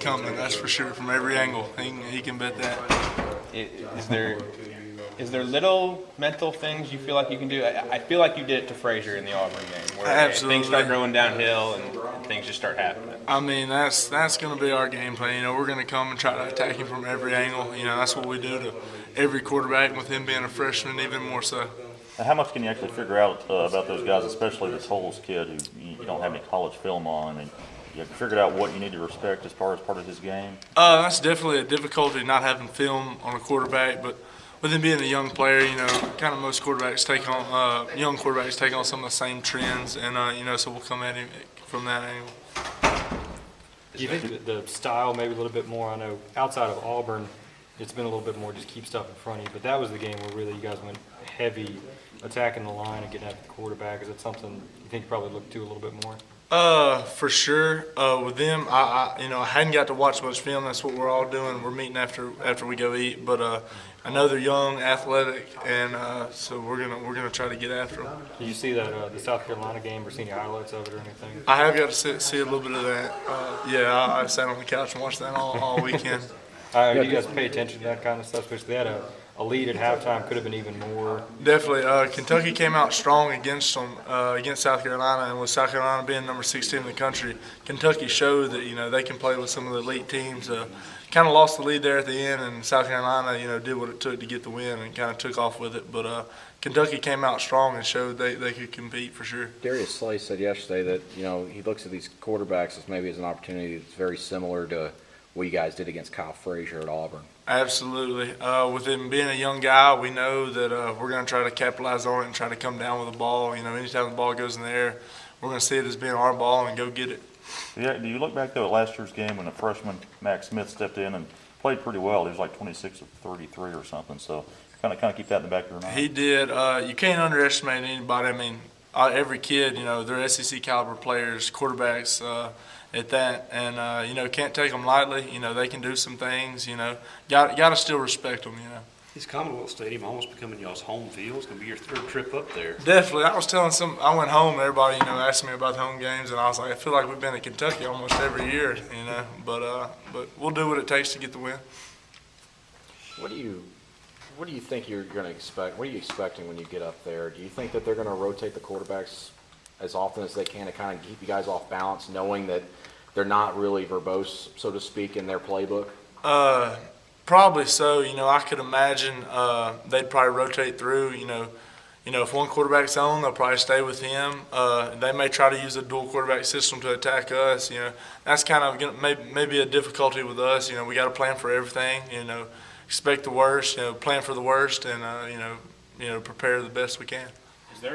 coming, that's for sure, from every angle. He can bet that. Is there little mental things you feel like you can do? I feel like you did it to Frazier in the Auburn game, where Absolutely. things start going downhill and things just start happening. I mean, that's going to be our game plan. We're going to come and try to attack him from every angle. That's what we do to every quarterback, with him being a freshman even more so. Now, how much can you actually figure out about those guys, especially this Holes kid who you don't have any college film on? I mean, you have figured out what you need to respect as far as part of his game? That's definitely a difficulty, not having film on a quarterback, but with him being a young player, kind of most quarterbacks young quarterbacks take on some of the same trends, and so we'll come at him from that angle. Do you think the style maybe a little bit more? I know outside of Auburn, it's been a little bit more just keep stuff in front of you, but that was the game where really you guys went heavy attacking the line and getting at the quarterback. Is that something you think you probably look to a little bit more? For sure. With them, I hadn't got to watch much film. That's what we're all doing. We're meeting after we go eat, but I know they're young, athletic, and so we're gonna try to get after them. Did you see that the South Carolina game or see any highlights of it or anything? I have got to see a little bit of that. I sat on the couch and watched that all weekend. Do you guys pay attention to that kind of stuff? Especially they had a lead at halftime, could have been even more. Definitely. Kentucky came out strong against South Carolina, and with South Carolina being number 16 in the country, Kentucky showed that they can play with some of the elite teams. Kind of lost the lead there at the end, and South Carolina did what it took to get the win and kind of took off with it. But Kentucky came out strong and showed they could compete for sure. Darius Slay said yesterday that he looks at these quarterbacks as maybe as an opportunity that's very similar to what you guys did against Kyle Frazier at Auburn. Absolutely. With him being a young guy, we know that we're going to try to capitalize on it and try to come down with the ball. Anytime the ball goes in the air, we're going to see it as being our ball and go get it. Yeah. Do you look back, though, at last year's game when the freshman Max Smith stepped in and played pretty well? He was like 26 of 33 or something. So kind of keep that in the back of your mind. He did. You can't underestimate anybody. I mean, every kid, they're SEC caliber players, quarterbacks at that, and can't take them lightly. They can do some things. Got to still respect them. Is Commonwealth Stadium almost becoming y'all's home field? It's going to be your third trip up there. Definitely. I was telling I went home and everybody, asked me about the home games, and I was like, I feel like we've been in Kentucky almost every year, but we'll do what it takes to get the win. What do you think you're going to expect? What are you expecting when you get up there? Do you think that they're going to rotate the quarterbacks as often as they can to kind of keep you guys off balance, knowing that they're not really verbose, so to speak, in their playbook? Probably so. I could imagine they'd probably rotate through. If one quarterback's on, they'll probably stay with him. They may try to use a dual quarterback system to attack us. That's kind of maybe a difficulty with us. We got to plan for everything. Expect the worst. Plan for the worst, and prepare the best we can.